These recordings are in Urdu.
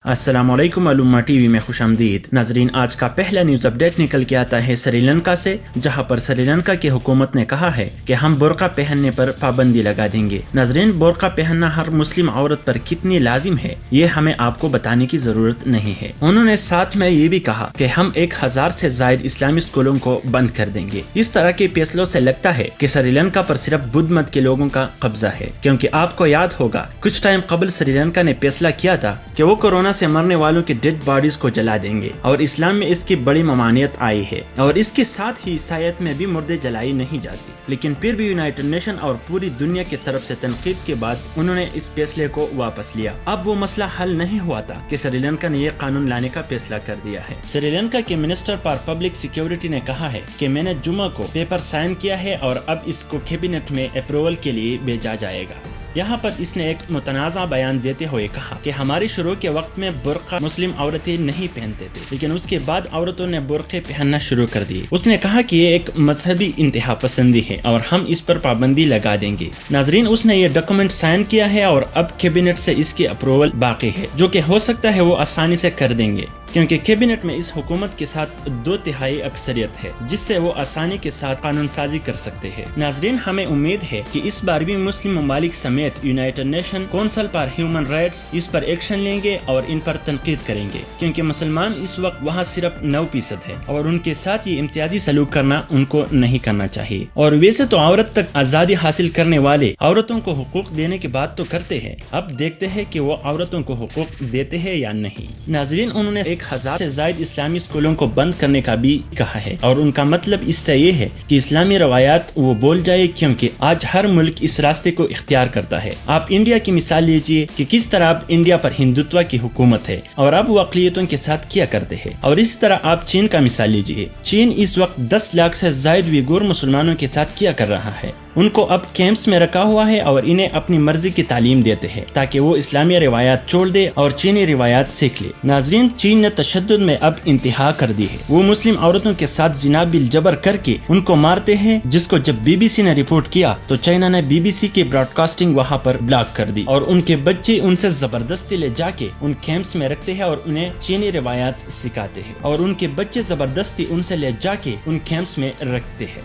السلام علیکم علومہ ٹی وی میں خوش آمدید ناظرین، آج کا پہلا نیوز اپڈیٹ نکل کے آتا ہے سری لنکا سے، جہاں پر سری لنکا کی حکومت نے کہا ہے کہ ہم برقع پہننے پر پابندی لگا دیں گے۔ ناظرین، برقع پہننا ہر مسلم عورت پر کتنی لازم ہے یہ ہمیں آپ کو بتانے کی ضرورت نہیں ہے۔ انہوں نے ساتھ میں یہ بھی کہا کہ ہم 1000 سے زائد اسلامی اسکولوں کو بند کر دیں گے۔ اس طرح کے فیصلوں سے لگتا ہے کہ سری لنکا پر صرف بدھ مت کے لوگوں کا قبضہ ہے، کیونکہ آپ کو یاد ہوگا کچھ ٹائم قبل سری لنکا نے فیصلہ کیا تھا کہ وہ کورونا سے مرنے والوں کی ڈیڈ باڈیز کو جلا دیں گے، اور اسلام میں اس کی بڑی ممانعت آئی ہے، اور اس کے ساتھ ہی عیسائیت میں بھی مردے جلائی نہیں جاتی۔ لیکن پھر بھی یونائٹڈ نیشن اور پوری دنیا کی طرف سے تنقید کے بعد انہوں نے اس فیصلے کو واپس لیا۔ اب وہ مسئلہ حل نہیں ہوا تھا کہ سری لنکا نے یہ قانون لانے کا فیصلہ کر دیا ہے۔ سری لنکا کے منسٹر فار پبلک سیکیورٹی نے کہا ہے کہ میں نے جمعہ کو پیپر سائن کیا ہے اور اب اس کو کیبنٹ میں اپروول کے لیے بھیجا جائے گا۔ یہاں پر اس نے ایک متنازع بیان دیتے ہوئے کہا کہ ہماری شروع کے وقت میں برقع مسلم عورتیں نہیں پہنتے تھے، لیکن اس کے بعد عورتوں نے برقعے پہننا شروع کر دیے۔ اس نے کہا کہ یہ ایک مذہبی انتہا پسندی ہے اور ہم اس پر پابندی لگا دیں گے۔ ناظرین، اس نے یہ ڈاکومنٹ سائن کیا ہے اور اب کیبنٹ سے اس کی اپروول باقی ہے، جو کہ ہو سکتا ہے وہ آسانی سے کر دیں گے، کیونکہ کیبنٹ میں اس حکومت کے ساتھ 2/3 اکثریت ہے، جس سے وہ آسانی کے ساتھ قانون سازی کر سکتے ہیں۔ ناظرین، ہمیں امید ہے کہ اس بار بھی مسلم ممالک سمیت united nation council for human rights اس پر ایکشن لیں گے اور ان پر تنقید کریں گے، کیونکہ مسلمان اس وقت وہاں صرف 9% ہے اور ان کے ساتھ یہ امتیازی سلوک کرنا ان کو نہیں کرنا چاہیے۔ اور ویسے تو عورت تک آزادی حاصل کرنے والے عورتوں کو حقوق دینے کی بات تو کرتے ہیں، اب دیکھتے ہیں کہ وہ عورتوں کو حقوق دیتے ہیں یا نہیں۔ ناظرین، انہوں نے 1000 سے زائد اسلامی اسکولوں کو بند کرنے کا بھی کہا ہے، اور ان کا مطلب اس سے یہ ہے کہ اسلامی روایات وہ بول جائے، کیونکہ آج ہر ملک اس راستے کو اختیار کرتا ہے۔ آپ انڈیا کی مثال لیجئے کہ کس طرح اب انڈیا پر ہندوتوا کی حکومت ہے اور اب وہ اقلیتوں کے ساتھ کیا کرتے ہیں، اور اسی طرح آپ چین کا مثال لیجئے۔ چین اس وقت 10 لاکھ سے زائد ویگور مسلمانوں کے ساتھ کیا کر رہا ہے۔ ان کو اب کیمپس میں رکھا ہوا ہے اور انہیں اپنی مرضی کی تعلیم دیتے ہیں تاکہ وہ اسلامی روایات چھوڑ دے اور چینی روایات سیکھ لے۔ ناظرین، چین نے تشدد میں اب انتہا کر دی ہے۔ وہ مسلم عورتوں کے ساتھ زنا بالجبر کر کے ان کو مارتے ہیں، جس کو جب BBC نے رپورٹ کیا تو چائنا نے BBC کی براڈ کاسٹنگ وہاں پر بلاک کر دی، اور ان کے بچے ان سے زبردستی لے جا کے ان کیمپس میں رکھتے ہیں اور انہیں چینی روایات سکھاتے ہیں، اور ان کے بچے زبردستی ان سے لے جا کے ان کیمپس میں رکھتے ہیں۔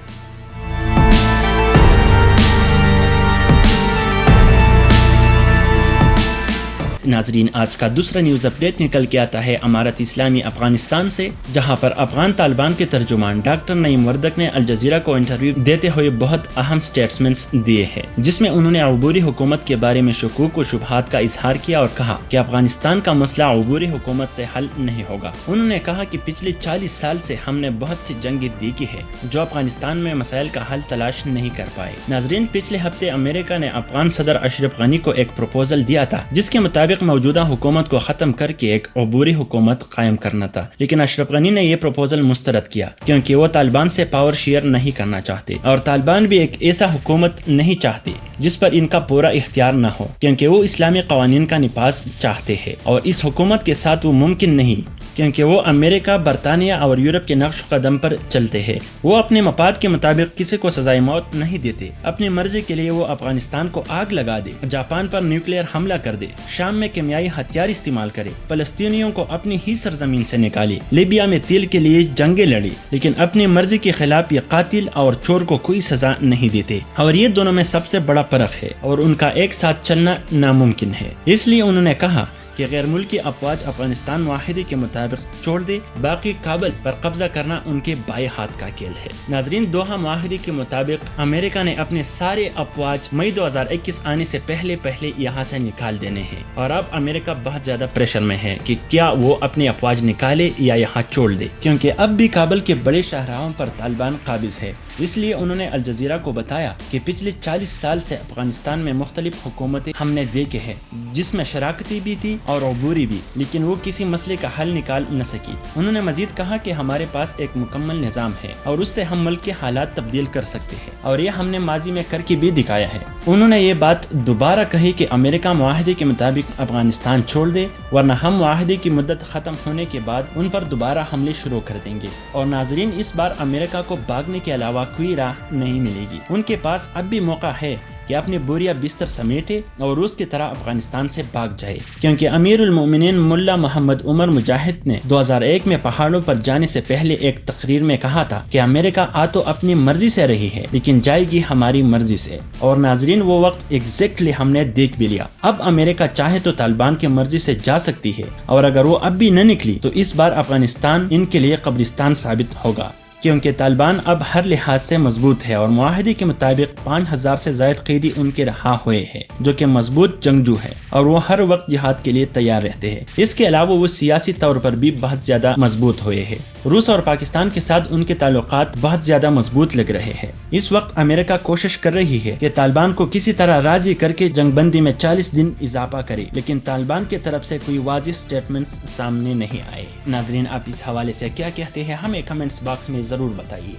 ناظرین، آج کا دوسرا نیوز اپڈیٹ نکل کے آتا ہے امارت اسلامی افغانستان سے، جہاں پر افغان طالبان کے ترجمان ڈاکٹر نعیم وردک نے الجزیرہ کو انٹرویو دیتے ہوئے بہت اہم سٹیٹمنٹس دیے ہیں، جس میں انہوں نے عبوری حکومت کے بارے میں شکوک و شبہات کا اظہار کیا اور کہا کہ افغانستان کا مسئلہ عبوری حکومت سے حل نہیں ہوگا۔ انہوں نے کہا کہ پچھلے 40 سال سے ہم نے بہت سی جنگیں دیکھی ہے جو افغانستان میں مسائل کا حل تلاش نہیں کر پائے۔ ناظرین، پچھلے ہفتے امریکہ نے افغان صدر اشرف غنی کو ایک پروپوزل دیا تھا، جس کے مطابق موجودہ حکومت کو ختم کر کے ایک عبوری حکومت قائم کرنا تھا، لیکن اشرف غنی نے یہ پروپوزل مسترد کیا، کیونکہ وہ طالبان سے پاور شیئر نہیں کرنا چاہتے، اور طالبان بھی ایک ایسا حکومت نہیں چاہتے جس پر ان کا پورا اختیار نہ ہو، کیونکہ وہ اسلامی قوانین کا نفاذ چاہتے ہیں، اور اس حکومت کے ساتھ وہ ممکن نہیں، کیونکہ وہ امریکہ، برطانیہ اور یورپ کے نقش قدم پر چلتے ہیں۔ وہ اپنے مفاد کے مطابق کسی کو سزائے موت نہیں دیتے، اپنی مرضی کے لیے وہ افغانستان کو آگ لگا دے، جاپان پر نیوکلیئر حملہ کر دے، شام میں کیمیائی ہتھیار استعمال کرے، فلسطینیوں کو اپنی ہی سرزمین سے نکالے، لیبیا میں تیل کے لیے جنگیں لڑی، لیکن اپنی مرضی کے خلاف یہ قاتل اور چور کو کوئی سزا نہیں دیتے، اور یہ دونوں میں سب سے بڑا فرق ہے، اور ان کا ایک ساتھ چلنا ناممکن ہے۔ اس لیے انہوں نے کہا کہ غیر ملکی افواج افغانستان معاہدے کے مطابق چھوڑ دے، باقی کابل پر قبضہ کرنا ان کے بائیں ہاتھ کا کھیل ہے۔ ناظرین، دوحہ معاہدے کے مطابق امریکہ نے اپنے سارے افواج مئی 2021 آنے سے پہلے یہاں سے نکال دینے ہیں، اور اب امریکہ بہت زیادہ پریشر میں ہے کہ کیا وہ اپنے افواج نکالے یا یہاں چھوڑ دے، کیونکہ اب بھی کابل کے بڑے شاہراہوں پر طالبان قابض ہے۔ اس لیے انہوں نے الجزیرہ کو بتایا کہ پچھلے 40 سال سے افغانستان میں مختلف حکومتیں ہم نے دیکھے ہیں، جس میں شراکتی بھی تھی اور عبوری بھی، لیکن وہ کسی مسئلے کا حل نکال نہ سکی۔ انہوں نے مزید کہا کہ ہمارے پاس ایک مکمل نظام ہے اور اس سے ہم ملک کے حالات تبدیل کر سکتے ہیں، اور یہ ہم نے ماضی میں کر کے بھی دکھایا ہے۔ انہوں نے یہ بات دوبارہ کہی کہ امریکہ معاہدے کے مطابق افغانستان چھوڑ دے، ورنہ ہم معاہدے کی مدت ختم ہونے کے بعد ان پر دوبارہ حملے شروع کر دیں گے۔ اور ناظرین، اس بار امریکہ کو بھاگنے کے علاوہ کوئی راہ نہیں ملے گی، ان کے پاس اب بھی موقع ہے کہ اپنی بوریا بستر سمیٹے اور روس کی طرح افغانستان سے بھاگ جائے، کیونکہ امیر المومنین ملا محمد عمر مجاہد نے 2001 میں پہاڑوں پر جانے سے پہلے ایک تقریر میں کہا تھا کہ امریکہ آ تو اپنی مرضی سے رہی ہے لیکن جائے گی ہماری مرضی سے، اور ناظرین وہ وقت ایگزیکٹلی ہم نے دیکھ بھی لیا۔ اب امریکہ چاہے تو طالبان کی مرضی سے جا سکتی ہے، اور اگر وہ اب بھی نہ نکلی تو اس بار افغانستان ان کے لیے قبرستان ثابت ہوگا، کیونکہ طالبان اب ہر لحاظ سے مضبوط ہے اور معاہدے کے مطابق 5000 سے زائد قیدی ان کے رہا ہوئے ہیں جو کہ مضبوط جنگجو ہے اور وہ ہر وقت جہاد کے لیے تیار رہتے ہیں۔ اس کے علاوہ وہ سیاسی طور پر بھی بہت زیادہ مضبوط ہوئے ہیں۔ روس اور پاکستان کے ساتھ ان کے تعلقات بہت زیادہ مضبوط لگ رہے ہیں۔ اس وقت امریکہ کوشش کر رہی ہے کہ طالبان کو کسی طرح راضی کر کے جنگ بندی میں 40 دن اضافہ کرے، لیکن طالبان کی طرف سے کوئی واضح سٹیٹمنٹس سامنے نہیں آئے۔ ناظرین، آپ اس حوالے سے کیا کہتے ہیں ہمیں کمنٹس باکس میں ضرور بتائیے۔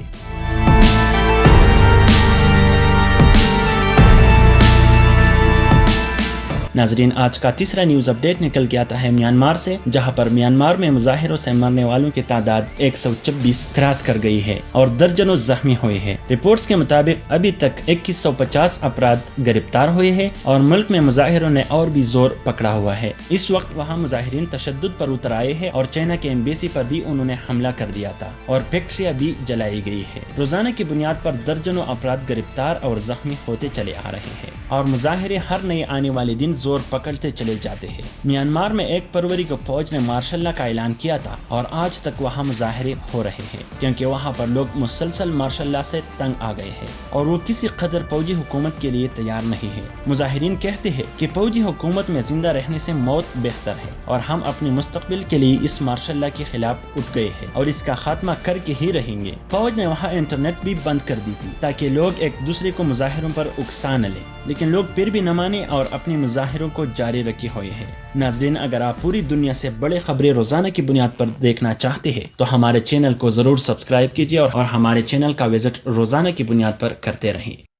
ناظرین، آج کا تیسرا نیوز اپڈیٹ نکل کے آتا ہے میانمار سے، جہاں پر میانمار میں مظاہروں سے مرنے والوں کی تعداد 126 کراس کر گئی ہے اور درجنوں زخمی ہوئے ہیں۔ رپورٹس کے مطابق ابھی تک 2150 افراد گرفتار ہوئے ہیں اور ملک میں مظاہروں نے اور بھی زور پکڑا ہوا ہے۔ اس وقت وہاں مظاہرین تشدد پر اتر آئے ہیں اور چائنا کے ایمبیسی پر بھی انہوں نے حملہ کر دیا تھا اور فیکٹریاں بھی جلائی گئی ہے۔ روزانہ کی بنیاد پر درجنوں افراد گرفتار اور زخمی ہوتے چلے آ رہے ہیں اور مظاہرے ہر نئے آنے والے دن زور پکڑتے چلے جاتے ہیں۔ میانمار میں 1 فروری کو فوج نے مارشل لا کا اعلان کیا تھا اور آج تک وہاں مظاہرے ہو رہے ہیں، کیونکہ وہاں پر لوگ مسلسل مارشل لا سے تنگ آ گئے ہیں اور وہ کسی قدر فوجی حکومت کے لیے تیار نہیں ہے۔ مظاہرین کہتے ہیں کہ فوجی حکومت میں زندہ رہنے سے موت بہتر ہے اور ہم اپنے مستقبل کے لیے اس مارشل لا کے خلاف اٹھ گئے ہیں اور اس کا خاتمہ کر کے ہی رہیں گے۔ فوج نے وہاں انٹرنیٹ بھی بند کر دی تھی تاکہ لوگ ایک دوسرے کو مظاہروں پر اکسا نہ لیں، لیکن لوگ پھر بھی نہ مانے اور اپنے مظاہروں کو جاری رکھے ہوئے ہیں۔ ناظرین، اگر آپ پوری دنیا سے بڑے خبریں روزانہ کی بنیاد پر دیکھنا چاہتے ہیں تو ہمارے چینل کو ضرور سبسکرائب کیجیے اور ہمارے چینل کا وزٹ روزانہ کی بنیاد پر کرتے رہیں۔